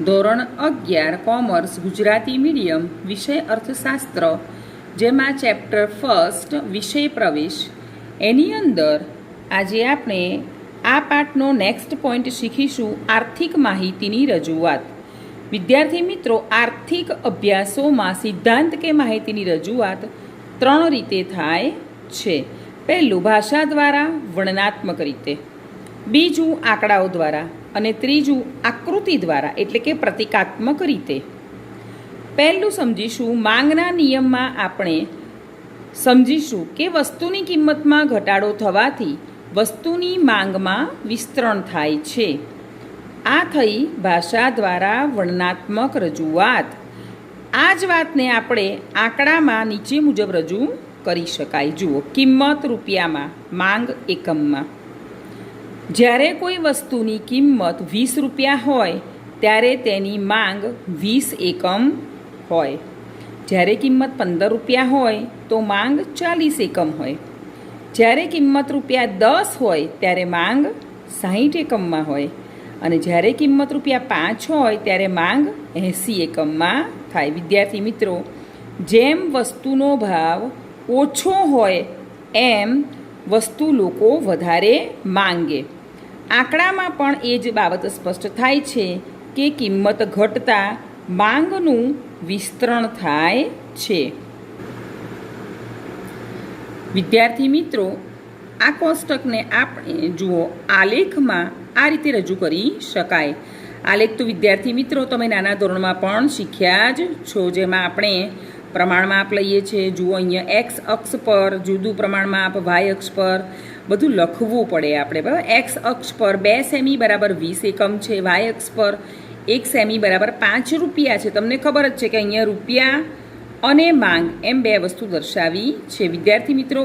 ધોરણ 11 commerce Gujarati medium વિષય અર્થશાસ્ત્ર, જેમાં ચેપ્ટર ફર્સ્ટ વિષય પ્રવેશ, એની અંદર આજે આપણે આ પાઠનો નેક્સ્ટ પોઈન્ટ શીખીશું આર્થિક માહિતીની રજૂઆત. વિદ્યાર્થી મિત્રો, આર્થિક અભ્યાસોમાં સિદ્ધાંત કે માહિતીની રજૂઆત 3 રીતે થાય છે. પહેલું ભાષા દ્વારા, વર્ણનાત્મક રીતે. બીજું આંકડાઓ દ્વારા અને ત્રીજું આકૃતિ દ્વારા એટલે કે પ્રતિકાત્મક રીતે. પહેલું સમજીશું માંગના નિયમમાં. આપણે સમજીશું કે વસ્તુની કિંમતમાં ઘટાડો થવાથી વસ્તુની માંગમાં વિસ્તરણ થાય છે. આ થઈ ભાષા દ્વારા વર્ણનાત્મક રજૂઆત. આ જ વાતને આપણે આંકડામાં નીચે મુજબ રજૂ કરી શકાય. જુઓ, કિંમત રૂપિયામાં, માંગ એકમમાં. જ્યારે કોઈ વસ્તુની કિંમત 20 રૂપિયા હોય ત્યારે તેની માંગ 20 એકમ હોય. જ્યારે કિંમત 15 રૂપિયા હોય તો માંગ 40 એકમ હોય. જ્યારે કિંમત રૂપિયા 10 હોય ત્યારે માંગ 60 એકમમાં હોય. અને જ્યારે કિંમત રૂપિયા 5 હોય ત્યારે માંગ 80 એકમમાં થાય. વિદ્યાર્થી મિત્રો, જેમ વસ્તુનો ભાવ ઓછો હોય એમ વસ્તુ લોકો વધારે માંગે. આંકડામાં પણ એ જ બાબત સ્પષ્ટ થાય છે કે કિંમત ઘટતા માંગનું વિસ્તરણ થાય છે. વિદ્યાર્થી મિત્રો, આ કોષ્ટકને આપણે જુઓ આલેખમાં આ રીતે રજૂ કરી શકાય. આલેખ તો વિદ્યાર્થી મિત્રો તમે નાના ધોરણમાં પણ શીખ્યા જ છો, જેમાં આપણે પ્રમાણમાપ લઈએ છીએ. જુઓ, અહીંયા એક્સ અક્ષ પર જુદું પ્રમાણમાપ, વાય અક્ષ પર બધું લખવું પડે આપણે, બરાબર. એક્સ અક્ષ પર 2 સેમી બરાબર 20 એકમ છે, વાય અક્ષ પર 1 સેમી બરાબર 5 રૂપિયા છે. તમને ખબર જ છે કે અહીંયા રૂપિયા અને માંગ એમ 2 વસ્તુ દર્શાવી છે. વિદ્યાર્થી મિત્રો,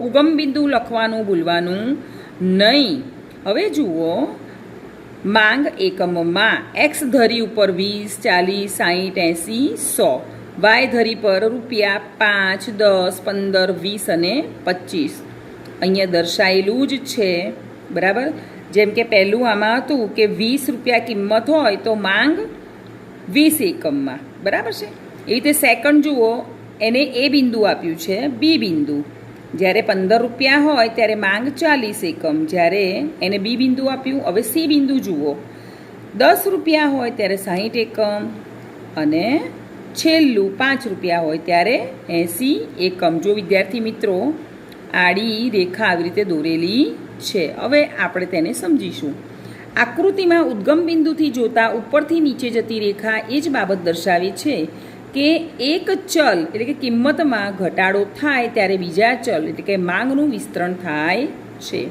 ઉગમ બિંદુ લખવાનું ભૂલવાનું નહીં. હવે જુઓ, માંગ એકમમાં એક્સ ધરી ઉપર 20, 40, 60, 80, 100. વાય ધરી પર રૂપિયા 5, 10, 15, 20 અને 25 અહીંયા દર્શાયેલું જ છે, બરાબર. જેમ કે પહેલું આમાં હતું કે 20 રૂપિયા કિંમત હોય તો માંગ 20 એકમમાં, બરાબર છે. એ રીતે સેકન્ડ જુઓ, એને એ બિંદુ આપ્યું છે, બી બિંદુ. જ્યારે 15 રૂપિયા હોય ત્યારે માંગ 40 એકમ. જ્યારે એને બી બિંદુ આપ્યું. હવે સી બિંદુ જુઓ, 10 રૂપિયા હોય ત્યારે 60 એકમ અને છેલ્લું 5 રૂપિયા હોય ત્યારે 80 એકમ. જો વિદ્યાર્થી મિત્રો, આડી રેખા આવી રીતે દોરેલી છે. હવે આપણે તેને સમજીશું. આકૃતિમાં ઉદ્ગમ બિંદુથી જોતા ઉપરથી નીચે જતી રેખા એ જ બાબત દર્શાવે છે કે એક ચલ એટલે કે કિંમતમાં ઘટાડો થાય ત્યારે બીજા ચલ એટલે કે માંગનું વિસ્તરણ થાય છે.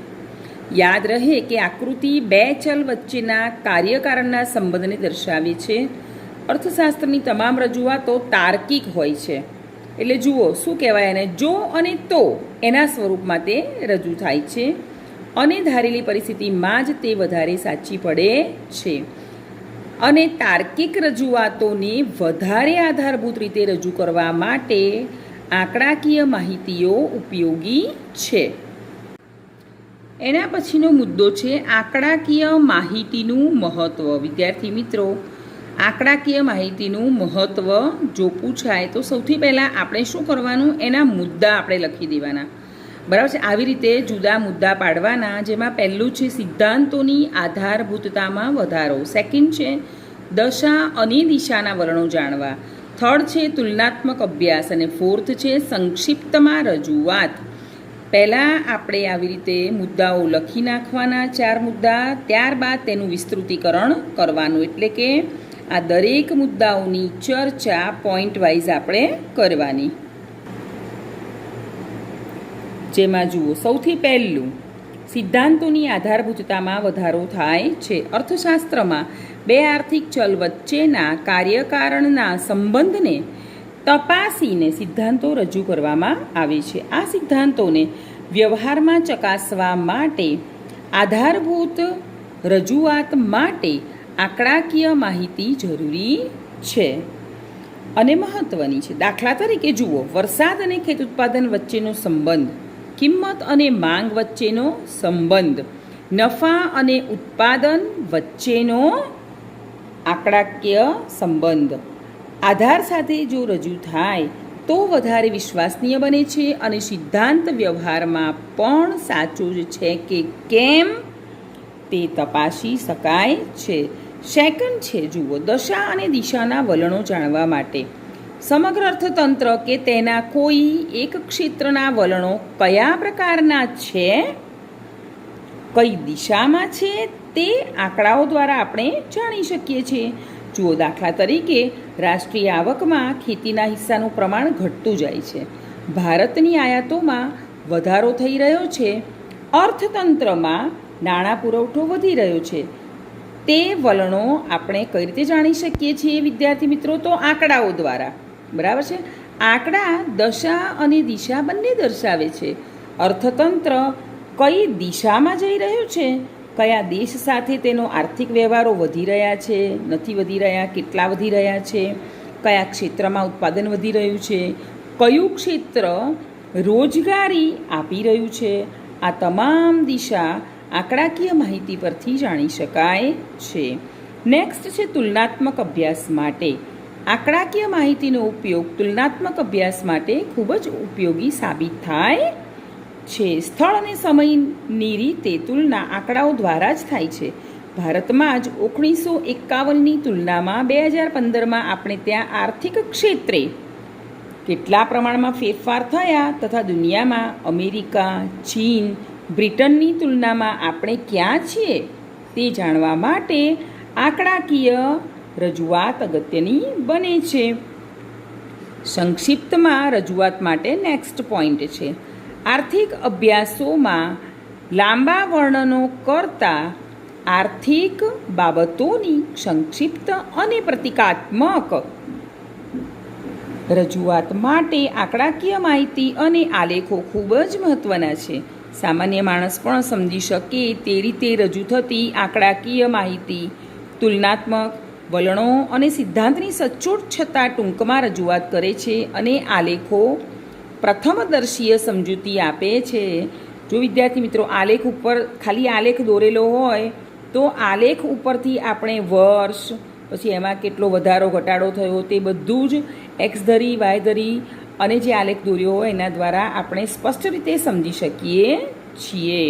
યાદ રહે કે આકૃતિ 2 ચલ વચ્ચેના કાર્યકારણના સંબંધને દર્શાવે છે. અર્થશાસ્ત્રની તમામ રજૂઆતો તાર્કિક હોય છે. એટલે જુઓ, શું કહેવાય એને, જો અને તો એના સ્વરૂપમાં તે રજૂ થાય છે અને ધારેલી પરિસ્થિતિમાં જ તે વધારે સાચી પડે છે. અને તાર્કિક રજૂઆતોને વધારે આધારભૂત રીતે રજૂ કરવા માટે આંકડાકીય માહિતીઓ ઉપયોગી છે. એના પછીનો મુદ્દો છે આંકડાકીય માહિતીનું મહત્ત્વ. વિદ્યાર્થી મિત્રો, આંકડાકીય માહિતીનું મહત્ત્વ જો પૂછાય તો સૌથી પહેલાં આપણે શું કરવાનું, એના મુદ્દા આપણે લખી દેવાના, બરાબર છે. આવી રીતે જુદા મુદ્દા પાડવાના, જેમાં પહેલું છે સિદ્ધાંતોની આધારભૂતતામાં વધારો. સેકન્ડ છે દશા અને દિશાના વલણો જાણવા. થર્ડ છે તુલનાત્મક અભ્યાસ. અને ફોર્થ છે સંક્ષિપ્તમાં રજૂઆત. પહેલાં આપણે આવી રીતે મુદ્દાઓ લખી નાખવાના, 4 મુદ્દા. ત્યારબાદ તેનું વિસ્તૃતીકરણ કરવાનું, એટલે કે આ દરેક મુદ્દાઓની ચર્ચા પોઈન્ટ વાઇઝ આપણે કરવાની. જેમાં જુઓ, સૌથી પહેલું સિદ્ધાંતોની આધારભૂતતામાં વધારો થાય છે. અર્થશાસ્ત્રમાં 2 આર્થિક ચલ વચ્ચેના કાર્યકારણના સંબંધને તપાસીને સિદ્ધાંતો રજૂ કરવામાં આવે છે. આ સિદ્ધાંતોને વ્યવહારમાં ચકાસવા માટે આધારભૂત રજૂઆત માટે આંકડાકીય માહિતી જરૂરી છે અને મહત્ત્વની છે. દાખલા તરીકે જુઓ, વરસાદ અને ખેત ઉત્પાદન વચ્ચેનો સંબંધ, કિંમત અને માંગ વચ્ચેનો સંબંધ, નફા અને ઉત્પાદન વચ્ચેનો આંકડાકીય સંબંધ આધાર સાથે જો રજૂ થાય તો વધારે વિશ્વસનીય બને છે અને સિદ્ધાંત વ્યવહારમાં પણ સાચું જ છે કે કેમ તે તપાસી શકાય છે. સેકન્ડ છે, જુઓ, દશા અને દિશાના વલણો જાણવા માટે સમગ્ર અર્થતંત્ર કે તેના કોઈ એક ક્ષેત્રના વલણો કયા પ્રકારના છે, કઈ દિશામાં છે, તે આંકડાઓ દ્વારા આપણે જાણી શકીએ છીએ. જુઓ, દાખલા તરીકે રાષ્ટ્રીય આવકમાં ખેતીના હિસ્સાનું પ્રમાણ ઘટતું જાય છે, ભારતની આયાતોમાં વધારો થઈ રહ્યો છે, અર્થતંત્રમાં નાણાં પુરવઠો વધી રહ્યો છે. તે વલણો આપણે કઈ રીતે જાણી શકીએ છીએ વિદ્યાર્થી મિત્રો? તો આંકડાઓ દ્વારા. બરાબર છે. આંકડા દશા અને દિશા બંને દર્શાવે છે. અર્થતંત્ર કઈ દિશામાં જઈ રહ્યું છે, કયા દેશ સાથે તેનો આર્થિક વ્યવહારો વધી રહ્યા છે, નથી વધી રહ્યા, કેટલા વધી રહ્યા છે, કયા ક્ષેત્રમાં ઉત્પાદન વધી રહ્યું છે, કયું ક્ષેત્ર રોજગારી આપી રહ્યું છે, આ તમામ દિશા આંકડાકીય માહિતી પરથી જાણી શકાય છે. નેક્સ્ટ છે તુલનાત્મક અભ્યાસ માટે. આંકડાકીય માહિતીનો ઉપયોગ તુલનાત્મક અભ્યાસ માટે ખૂબ જ ઉપયોગી સાબિત થાય છે. સ્થળ અને સમયની રીતે તુલના આંકડાઓ દ્વારા જ થાય છે. ભારતમાં જ 1951ની તુલનામાં 2015માં આપણે ત્યાં આર્થિક ક્ષેત્રે કેટલા પ્રમાણમાં ફેરફાર થયા તથા દુનિયામાં અમેરિકા, ચીન, બ્રિટનની તુલનામાં આપણે ક્યાં છીએ તે જાણવા માટે આંકડાકીય રજૂઆત અગત્યની બને છે. સંક્ષિપ્તમાં રજૂઆત માટે નેક્સ્ટ પોઈન્ટ છે, આર્થિક અભ્યાસોમાં લાંબા વર્ણનો કરતાં આર્થિક બાબતોની સંક્ષિપ્ત અને પ્રતિકાત્મક રજૂઆત માટે આંકડાકીય માહિતી અને આલેખો ખૂબ જ મહત્ત્વના છે. સામાન્ય માણસ પણ સમજી શકે તે રીતે રજૂ થતી આંકડાકીય માહિતી તુલનાત્મક વલણો અને સિદ્ધાંતની સચોટ છતાં ટૂંકમાં રજૂઆત કરે છે અને આલેખો પ્રથમદર્શીય સમજૂતી આપે છે. જો વિદ્યાર્થી મિત્રો આલેખ ઉપર ખાલી આલેખ દોરેલો હોય તો આલેખ ઉપરથી આપણે વર્ષ, પછી એમાં કેટલો વધારો ઘટાડો થયો તે બધું જ એક્સ ધરી, વાય ધરી અને જે આલેખ દોર્યો હોય એના દ્વારા આપણે સ્પષ્ટ રીતે સમજી શકીએ છીએ.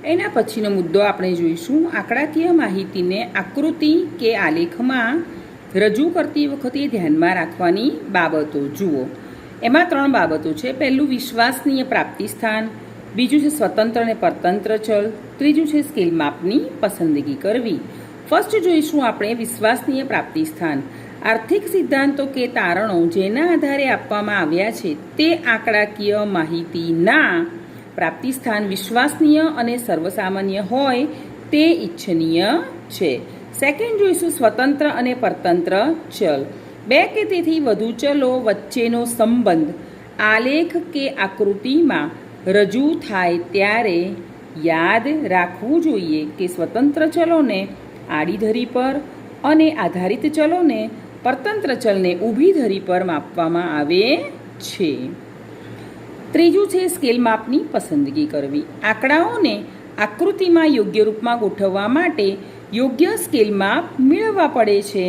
એના પછીનો મુદ્દો આપણે જોઈશું, આંકડાકીય માહિતીને આકૃતિ કે આલેખમાં રજૂ કરતી વખતે ધ્યાનમાં રાખવાની બાબતો. જુઓ, એમાં 3 બાબતો છે. પહેલું વિશ્વસનીય પ્રાપ્તિ સ્થાન, બીજું છે સ્વતંત્ર અને પરતંત્ર ચલ, ત્રીજું છે સ્કેલ માપની પસંદગી કરવી. ફર્સ્ટ જોઈશું આપણે વિશ્વસનીય પ્રાપ્તિ સ્થાન. આર્થિક સિદ્ધાંતો કે તારણો જેના આધારે આપવામાં આવ્યા છે તે આંકડાકીય માહિતીના પ્રાપ્તિ સ્થાન વિશ્વસનીય અને સર્વસામાન્ય હોય તે ઇચ્છનીય છે. સેકન્ડ જોઈશું સ્વતંત્ર અને પરતંત્ર ચલ. 2 કે તેથી વધુ ચલો વચ્ચેનો સંબંધ આલેખ કે આકૃતિમાં રજૂ થાય ત્યારે યાદ રાખવું જોઈએ કે સ્વતંત્ર ચલોને આડી ધરી પર અને આધારિત ચલોને પરતંત્ર ચલને ઊભી ધરી પર માપવામાં આવે છે. ત્રીજું છે સ્કેલ માપની પસંદગી કરવી. આંકડાઓને આકૃતિમાં યોગ્ય રૂપમાં ગોઠવવા માટે યોગ્ય સ્કેલ માપ મેળવવા પડે છે.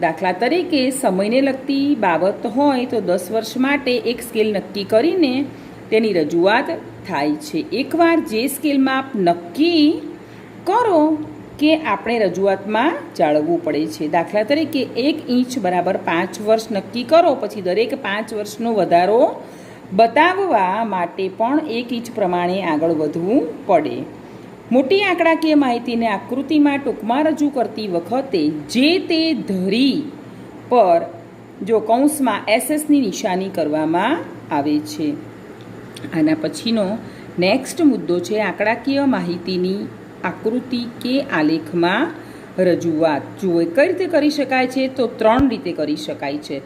દાખલા તરીકે સમયને લગતી બાબત હોય તો 10 વર્ષ માટે એક સ્કેલ નક્કી કરીને તેની રજૂઆત થાય છે. એકવાર જે સ્કેલ માપ નક્કી કરો કે આપણે રજૂઆતમાં જાળવવું પડે છે. દાખલા તરીકે 1 ઇંચ બરાબર 5 વર્ષ નક્કી કરો, પછી દરેક 5 વર્ષનો વધારો બતાવવા માટે પણ 1 ઇંચ પ્રમાણે આગળ વધવું પડે. મોટી આંકડાકીય માહિતીને આકૃતિમાં ટૂંકમાં રજૂ કરતી વખતે જે તે ધરી પર જો કૌંસમાં એસએસની નિશાની કરવામાં આવે છે. આના પછીનો નેક્સ્ટ મુદ્દો છે આંકડાકીય માહિતીની આકૃતિ કે આલેખમાં રજૂઆત. જુઓ કઈ રીતે કરી શકાય છે? તો 3 રીતે કરી શકાય છે.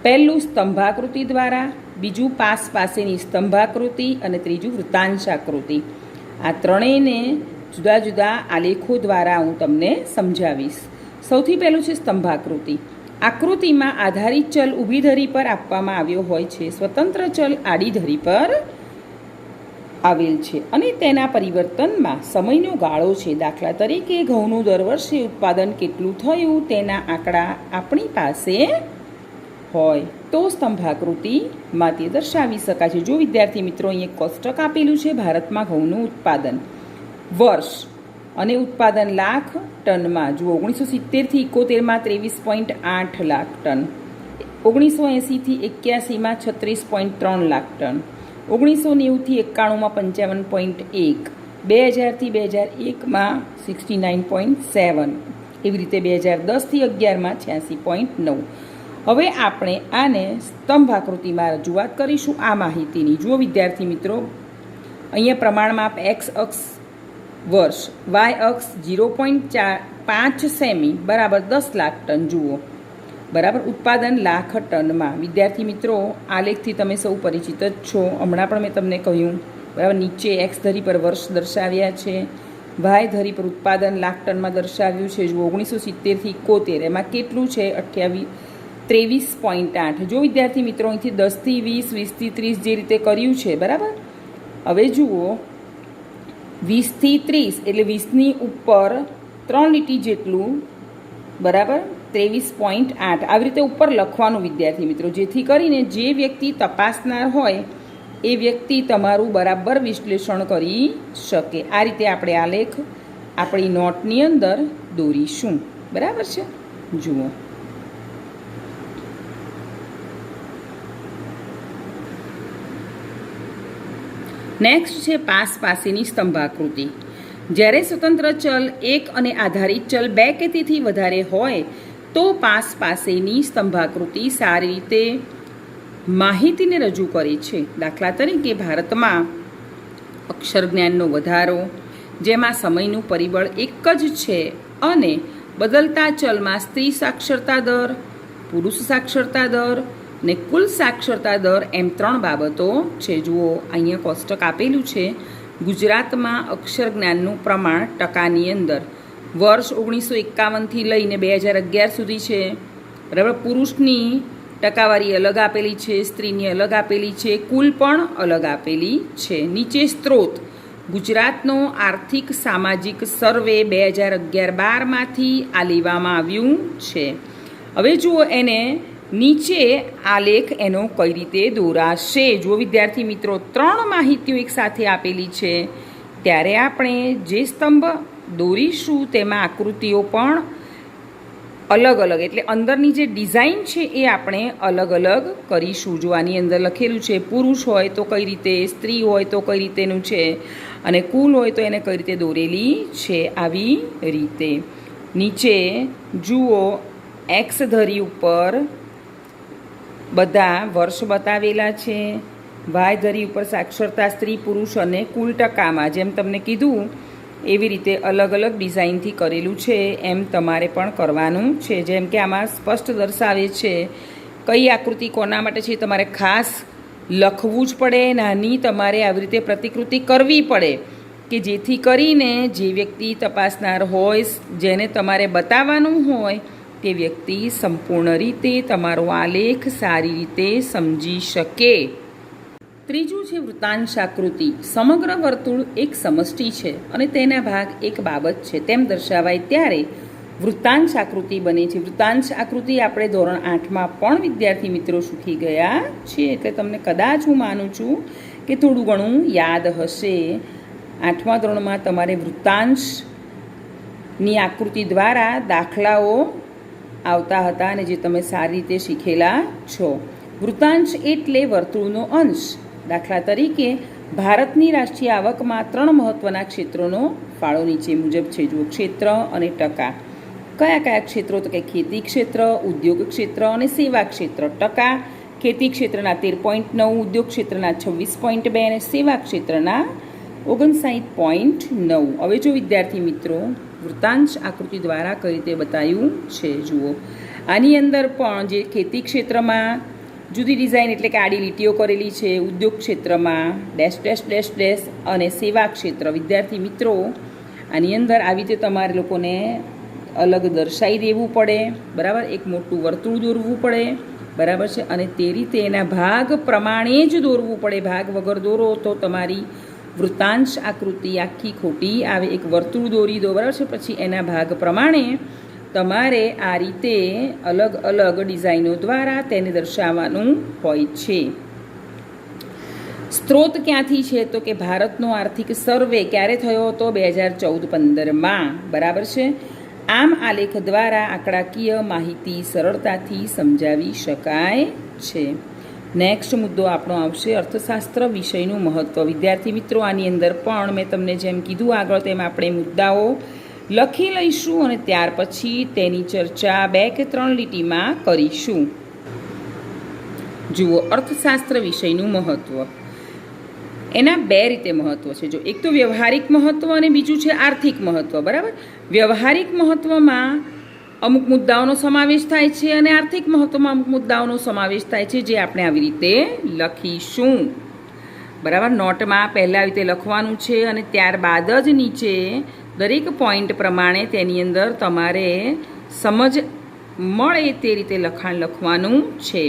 પહેલું સ્તંભાકૃતિ દ્વારા, બીજું પાસેની સ્તંભાકૃતિ અને ત્રીજું વૃત્તાંશ આકૃતિ. આ ત્રણેયને જુદા જુદા આલેખો દ્વારા હું તમને સમજાવીશ. સૌથી પહેલું છે સ્તંભાકૃતિ. આકૃતિમાં આધારિત ચલ ઊભી ધરી પર આપવામાં આવ્યો હોય છે, સ્વતંત્ર ચલ આડી ધરી પર આવેલ છે અને તેના પરિવર્તનમાં સમયનો ગાળો છે. દાખલા તરીકે ઘઉંનું દર વર્ષે ઉત્પાદન કેટલું થયું તેના આંકડા આપણી પાસે હોય તો સ્તંભાકૃતિમાં તે દર્શાવી શકાય છે. જો વિદ્યાર્થી મિત્રો અહીં એક કોષ્ટક આપેલું છે, ભારતમાં ઘઉંનું ઉત્પાદન વર્ષ અને ઉત્પાદન લાખ ટનમાં. જુઓ 1970થી 71માં 23.8 લાખ ટન, 1980થી 81માં 36.3 લાખ ટન, 1990થી 91માં 55.1, 2000થી 2001માં 69.7, એવી રીતે 2010થી 11માં 86.9. હવે આપણે આને સ્તંભાકૃતિમાં રજૂઆત કરીશું આ માહિતીની. જુઓ વિદ્યાર્થી મિત્રો, અહીંયા પ્રમાણમાપ એક્સ અક્ષ વર્ષ, વાય અક્ષ 0.5 સેમી બરાબર 10 લાખ ટન. જુઓ બરાબર, ઉત્પાદન લાખ ટનમાં. વિદ્યાર્થી મિત્રો, આલેખથી તમે સૌ પરિચિત જ છો, હમણાં પણ મેં તમને કહ્યું બરાબર. નીચે એક્સ ધરી પર વર્ષ દર્શાવ્યા છે, વાય ધરી પર ઉત્પાદન લાખ ટનમાં દર્શાવ્યું છે. જુઓ 1970થી 71, એમાં કેટલું છે? 23.8. જો વિદ્યાર્થી મિત્રો અહીંથી 10થી 20, 20થી 30 જે રીતે કર્યું છે બરાબર. હવે જુઓ 20થી 30 એટલે 20ની ઉપર 3 લીટી જેટલું બરાબર 23.8 આવી રીતે ઉપર લખવાનું વિદ્યાર્થી મિત્રો, જેથી કરીને જે વ્યક્તિ તપાસનાર હોય એ વ્યક્તિ તમારું બરાબર વિશ્લેષણ કરી શકે. આ રીતે આપણે આલેખ આપણી નોટની અંદર દોરીશું. બરાબર છે. જુઓ નેક્સ્ટ છે પાસ પાસેની સ્તંભાકૃતિ. જ્યારે સ્વતંત્ર ચલ એક અને આધારિત ચલ બે કે તેથી વધારે હોય તો પાસ પાસેની સ્તંભાકૃતિ સારી રીતે માહિતીને રજૂ કરે છે. દાખલા તરીકે ભારતમાં અક્ષર જ્ઞાનનો વધારો, જેમાં સમયનું પરિબળ એક જ છે અને બદલતા ચલમાં સ્ત્રી સાક્ષરતા દર, પુરુષ સાક્ષરતા દર ને કુલ સાક્ષરતા દર એમ 3 બાબતો છે. જુઓ અહીંયા કોષ્ટક આપેલું છે. ગુજરાતમાં અક્ષર જ્ઞાનનું પ્રમાણ ટકાની અંદર વર્ષ 1951થી લઈને 2011 સુધી છે બરાબર. પુરુષની ટકાવારી અલગ આપેલી છે, સ્ત્રીની અલગ આપેલી છે, કુલ પણ અલગ આપેલી છે. નીચે સ્ત્રોત ગુજરાતનો આર્થિક સામાજિક સર્વે 2011-12માંથી આ લેવામાં આવ્યું છે. હવે જુઓ એને નીચે આલેખ એનો કઈ રીતે દોરાશે. જુઓ વિદ્યાર્થી મિત્રો, 3 માહિતીઓ એક સાથે આપેલી છે, ત્યારે આપણે જે સ્તંભ દોરીશું તેમાં આકૃતિઓ પણ અલગ અલગ, એટલે અંદરની જે ડિઝાઇન છે એ આપણે અલગ અલગ કરીશું. જો આની અંદર લખેલું છે પુરુષ હોય તો કઈ રીતે, સ્ત્રી હોય તો કઈ રીતેનું છે, અને કુલ હોય તો એને કઈ રીતે દોરેલી છે, આવી રીતે. નીચે જુઓ એક્સ ધરી ઉપર બધા વર્ષ બતાવેલા છે, વાય ધરી ઉપર સાક્ષરતા સ્ત્રી પુરુષ અને કુલ ટકામાં, જેમ તમને કીધું એવી રીતે અલગ અલગ ડિઝાઇનથી કરેલું છે. એમ તમારે પણ કરવાનું છે. જેમ કે આમાં સ્પષ્ટ દર્શાવે છે કઈ આકૃતિ કોના માટે છે, તમારે ખાસ લખવું જ પડે. નાની તમારે આવી રીતે પ્રતિકૃતિ કરવી પડે કે જેથી કરીને જે વ્યક્તિ તપાસનાર હોય, જેને તમારે બતાવવાનું હોય, તે વ્યક્તિ સંપૂર્ણ રીતે તમારો આલેખ સારી રીતે સમજી શકે. ત્રીજું છે વૃત્તાંશ આકૃતિ. સમગ્ર વર્તુળ એક સમષ્ટિ છે અને તેના ભાગ એક બાબત છે તેમ દર્શાવાય ત્યારે વૃત્તાંશ આકૃતિ બને છે. વૃત્તાંશ આકૃતિ આપણે ધોરણ 8માં પણ વિદ્યાર્થી મિત્રો શીખી ગયા છીએ, એટલે તમને કદાચ હું માનું છું કે થોડું ઘણું યાદ હશે. 8મા ધોરણમાં તમારે વૃત્તાંશની આકૃતિ દ્વારા દાખલાઓ આવતા હતા અને જે તમે સારી રીતે શીખેલા છો. વૃત્તાંશ એટલે વર્તુળનો અંશ. દાખલા તરીકે ભારતની રાષ્ટ્રીય આવકમાં 3 મહત્વના ક્ષેત્રોનો ફાળો નીચે મુજબ છે. જુઓ ક્ષેત્ર અને ટકા. કયા કયા ક્ષેત્રો? તો કે ખેતી ક્ષેત્ર, ઉદ્યોગ ક્ષેત્ર અને સેવા ક્ષેત્ર. ટકા ખેતી ક્ષેત્રના 13.9, ઉદ્યોગ ક્ષેત્રના 26.2 અને સેવા ક્ષેત્રના 59.9. હવે જો વિદ્યાર્થી મિત્રો વૃત્તાંશ આકૃતિ દ્વારા કઈ રીતે બતાવ્યું છે. જુઓ આની અંદર પણ જે ખેતી ક્ષેત્રમાં જુદી ડિઝાઇન એટલે કે આડી લીટીઓ કરેલી છે, ઉદ્યોગ ક્ષેત્રમાં ડેશ ડેશ ડેશ ડેશ અને સેવા ક્ષેત્ર. વિદ્યાર્થી મિત્રો આની અંદર આવી રીતે તમારે લોકોને અલગ દર્શાવી દેવું પડે બરાબર. એક મોટું વર્તુળ દોરવું પડે બરાબર છે, અને તે રીતે એના ભાગ પ્રમાણે જ દોરવું પડે. ભાગ વગર દોરો તો તમારી વૃત્તાંશ આકૃતિ આખી ખોટી આવે, એક વર્તુળ દોરી દો, બરાબર છે. પછી એના ભાગ પ્રમાણે તમારે આ રીતે અલગ અલગ ડિઝાઇનો દ્વારા તેને દર્શાવવાનું હોય છે. સ્ત્રોત ક્યાંથી છે તો કે ભારતનો આર્થિક સર્વે ક્યારે થયો હતો? 2014-15માં, બરાબર છે. આમ આલેખ દ્વારા આંકડાકીય માહિતી સરળતાથી સમજાવી શકાય છે. નેક્સ્ટ મુદ્દો આપણો આવશે અર્થશાસ્ત્ર વિષયનું મહત્ત્વ. વિદ્યાર્થી મિત્રો, આની અંદર પણ મેં તમને જેમ કીધું આગળ તેમ આપણે મુદ્દાઓ લખી લઈશું અને ત્યાર પછી તેની ચર્ચા 2 કે 3 લીટીમાં કરીશું. જુઓ, અર્થશાસ્ત્ર વિષયનું મહત્ત્વ. એના 2 રીતે મહત્ત્વ છે. જો એક તો વ્યવહારિક મહત્ત્વ અને બીજું છે આર્થિક મહત્ત્વ, બરાબર. વ્યવહારિક મહત્ત્વમાં અમુક મુદ્દાઓનો સમાવેશ થાય છે અને આર્થિક મહત્ત્વમાં અમુક મુદ્દાઓનો સમાવેશ થાય છે, જે આપણે આવી રીતે લખીશું, બરાબર. નોટમાં પહેલાં આવી રીતે લખવાનું છે અને ત્યારબાદ જ નીચે દરેક પોઈન્ટ પ્રમાણે તેની અંદર તમારે સમજ મળે તે રીતે લખાણ લખવાનું છે.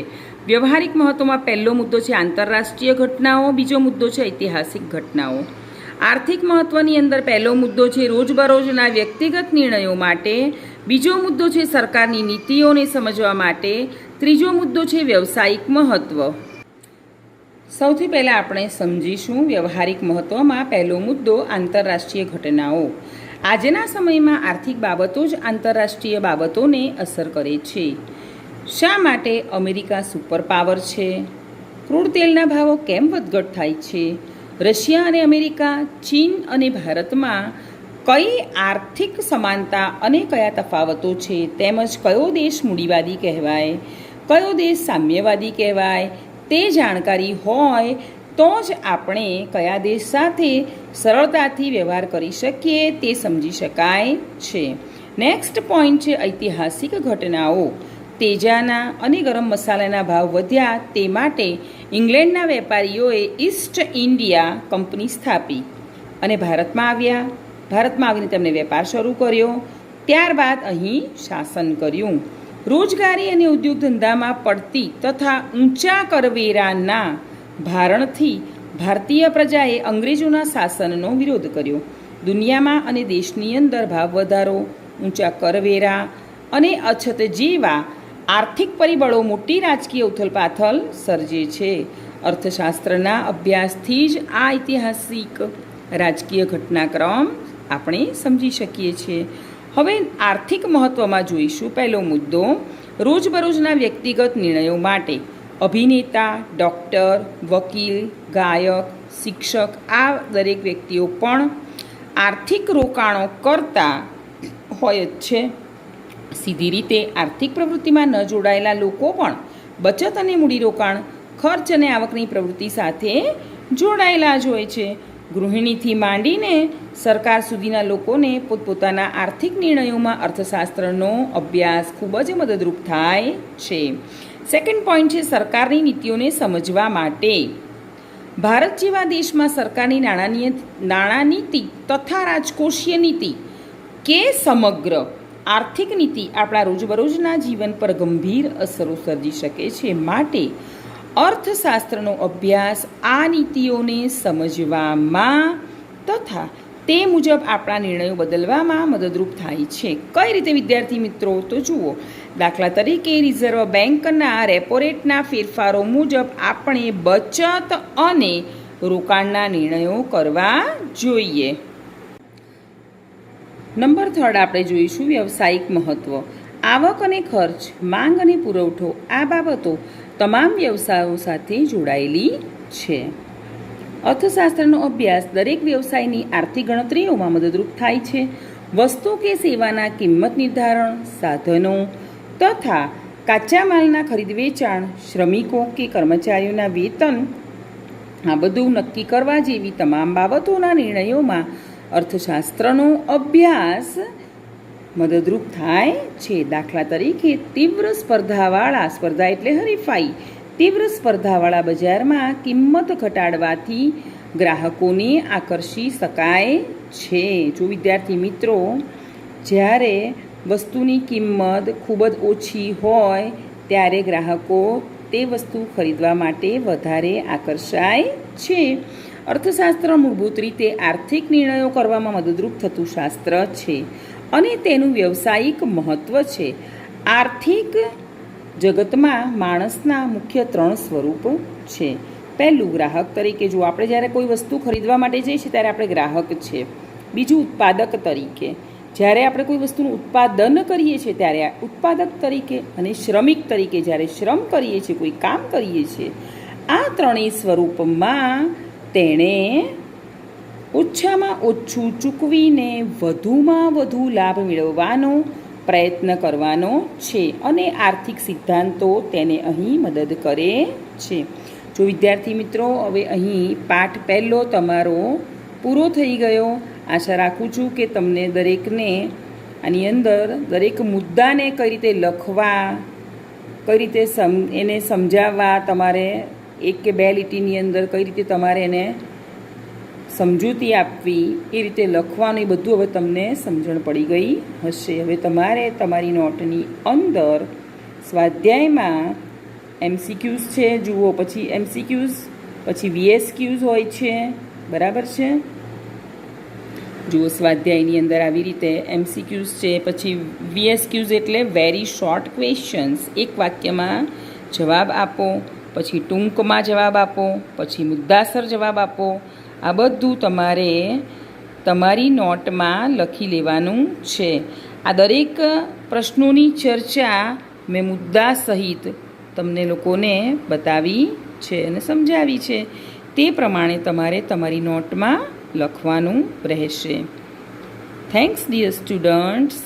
વ્યવહારિક મહત્ત્વમાં પહેલો મુદ્દો છે આંતરરાષ્ટ્રીય ઘટનાઓ, બીજો મુદ્દો છે ઐતિહાસિક ઘટનાઓ. આર્થિક મહત્ત્વની અંદર પહેલો મુદ્દો છે રોજબરોજના વ્યક્તિગત નિર્ણયો માટે, બીજો મુદ્દો છે સરકારની નીતિઓને સમજવા માટે, ત્રીજો મુદ્દો છે વ્યવસાયિક મહત્ત્વ. સૌથી પહેલાં આપણે સમજીશું વ્યવહારિક મહત્ત્વમાં પહેલો મુદ્દો આંતરરાષ્ટ્રીય ઘટનાઓ. આજના સમયમાં આર્થિક બાબતો જ આંતરરાષ્ટ્રીય બાબતોને અસર કરે છે. શા માટે અમેરિકા સુપર પાવર છે? ક્રૂડ તેલના ભાવો કેમ વધઘટ થાય છે? રશિયા અને અમેરિકા, ચીન અને ભારતમાં કઈ આર્થિક સમાનતા અને કયા તફાવતો છે? તેમજ કયો દેશ મૂડીવાદી કહેવાય, કયો દેશ સામ્યવાદી કહેવાય, તે જાણકારી હોય તો જ આપણે કયા દેશ સાથે સરળતાથી વ્યવહાર કરી શકીએ તે સમજી શકાય છે. નેક્સ્ટ પોઈન્ટ છે ઐતિહાસિક ઘટનાઓ. તેજાના અને ગરમ મસાલાના ભાવ વધ્યા તે માટે ઇંગ્લેન્ડના વેપારીઓએ ઈસ્ટ ઇન્ડિયા કંપની સ્થાપી અને ભારતમાં આવ્યા. ભારતમાં આવીને તેમણે વેપાર શરૂ કર્યો, ત્યારબાદ અહીં શાસન કર્યું. રોજગારી અને ઉદ્યોગ ધંધામાં પડતી તથા ઊંચા કરવેરાના ભારણથી ભારતીય પ્રજાએ અંગ્રેજોના શાસનનો વિરોધ કર્યો. દુનિયામાં અને દેશની અંદર ભાવ વધારો, ઊંચા કરવેરા અને અછત જેવા આર્થિક પરિબળો મોટી રાજકીય ઉથલપાથલ સર્જે છે. અર્થશાસ્ત્રના અભ્યાસથી જ આ ઐતિહાસિક રાજકીય ઘટનાક્રમ આપણે સમજી શકીએ છીએ. હવે આર્થિક મહત્ત્વમાં જોઈશું પહેલો મુદ્દો રોજબરોજના વ્યક્તિગત નિર્ણયો માટે. અભિનેતા, ડૉક્ટર, વકીલ, ગાયક, શિક્ષક આ દરેક વ્યક્તિઓ પણ આર્થિક રોકાણો કરતા હોય જ છે. સીધી રીતે આર્થિક પ્રવૃત્તિમાં ન જોડાયેલા લોકો પણ બચત અને મૂડીરોકાણ, ખર્ચ અને આવકની પ્રવૃત્તિ સાથે જોડાયેલા જ હોય છે. ગૃહિણીથી માંડીને સરકાર સુધીના લોકોને પોતપોતાના આર્થિક નિર્ણયોમાં અર્થશાસ્ત્રનો અભ્યાસ ખૂબ જ મદદરૂપ થાય છે. સેકન્ડ પોઈન્ટ છે સરકારની નીતિઓને સમજવા માટે. ભારત જેવા દેશમાં સરકારની નાણાં નીતિ તથા રાજકોષીય નીતિ કે સમગ્ર આર્થિક નીતિ આપણા રોજબરોજના જીવન પર ગંભીર અસરો સર્જી શકે છે. માટે અર્થશાસ્ત્રનો અભ્યાસ આ નીતિઓને સમજવામાં તથા તે મુજબ આપણા નિર્ણયો બદલવામાં મદદરૂપ થાય છે. કઈ રીતે વિદ્યાર્થી મિત્રો? તો જુઓ, દાખલા તરીકે રિઝર્વ બેંકના રેપો રેટના ફેરફારો મુજબ આપણે બચત અને રોકાણના નિર્ણયો કરવા જોઈએ. નંબર 3 આપણે જોઈશું વ્યવસાયિક મહત્ત્વ. આવક અને ખર્ચ, માંગ અને પુરવઠો આ બાબતો તમામ વ્યવસાયો સાથે જોડાયેલી છે. અર્થશાસ્ત્રનો અભ્યાસ દરેક વ્યવસાયની આર્થિક ગણતરીઓમાં મદદરૂપ થાય છે. વસ્તુ કે સેવાના કિંમત નિર્ધારણ, સાધનો તથા કાચા માલના ખરીદ વેચાણ, શ્રમિકો કે કર્મચારીઓના વેતન આ બધું નક્કી કરવા જેવી તમામ બાબતોના નિર્ણયોમાં અર્થશાસ્ત્રનો અભ્યાસ મદદરૂપ થાય છે. દાખલા તરીકે તીવ્ર સ્પર્ધા એટલે હરીફાઈ, તીવ્ર સ્પર્ધાવાળા બજારમાં કિંમત ઘટાડવાથી ગ્રાહકોને આકર્ષી શકાય છે. જો વિદ્યાર્થી મિત્રો, જ્યારે વસ્તુની કિંમત ખૂબ જ ઓછી હોય ત્યારે ગ્રાહકો તે વસ્તુ ખરીદવા માટે વધારે આકર્ષાય છે. અર્થશાસ્ત્ર મૂળભૂત રીતે આર્થિક નિર્ણયો કરવામાં મદદરૂપ થતું શાસ્ત્ર છે અને તેનું વ્યવસાયિક મહત્ત્વ છે. આર્થિક જગતમાં માણસના મુખ્ય 3 સ્વરૂપ છે. પહેલું, ગ્રાહક તરીકે. જો આપણે જ્યારે કોઈ વસ્તુ ખરીદવા માટે જઈએ છીએ ત્યારે આપણે ગ્રાહક છે. બીજું, ઉત્પાદક તરીકે. જ્યારે આપણે કોઈ વસ્તુનું ઉત્પાદન કરીએ છીએ ત્યારે ઉત્પાદક તરીકે. અને શ્રમિક તરીકે, જ્યારે શ્રમ કરીએ છીએ, કોઈ કામ કરીએ છીએ. આ ત્રણેય સ્વરૂપમાં તેણે ઓછામાં ઓછું ચૂકવીને વધુમાં વધુ લાભ મેળવવાનો પ્રયત્ન કરવાનો છે અને આર્થિક સિદ્ધાંતો તેને અહીં મદદ કરે છે. જો વિદ્યાર્થી મિત્રો, હવે અહીં પાઠ પહેલો તમારો પૂરો થઈ ગયો. આશા રાખું છું કે તમને દરેકને આની અંદર દરેક મુદ્દાને કઈ રીતે લખવા, કઈ રીતે એને સમજાવવા, તમારે 1 કે 2 લીટીની અંદર કઈ રીતે તમારે એને સમજૂતી આપવી, એ રીતે લખવાનું, એ બધું હવે તમને સમજણ પડી ગઈ હશે. હવે તમારે તમારી નોટની અંદર સ્વાધ્યાયમાં MCQs છે, જુઓ. પછી MCQs, પછી VSQs હોય છે, બરાબર છે? જુઓ, સ્વાધ્યાયની અંદર આવી રીતે MCQs છે, પછી VSQs એટલે વેરી શોર્ટ ક્વેશ્ચન્સ. એક વાક્યમાં જવાબ આપો, પછી ટૂંકમાં જવાબ આપો, પછી મુદ્દાસર જવાબ આપો. આ બધું તમારે તમારી નોટમાં લખી લેવાનું છે. આ દરેક પ્રશ્નોની ચર્ચા મેં મુદ્દા સહિત તમને લોકોને બતાવી છે અને સમજાવી છે. તે પ્રમાણે તમારે તમારી નોટમાં લખવાનું રહેશે. Thanks dear students.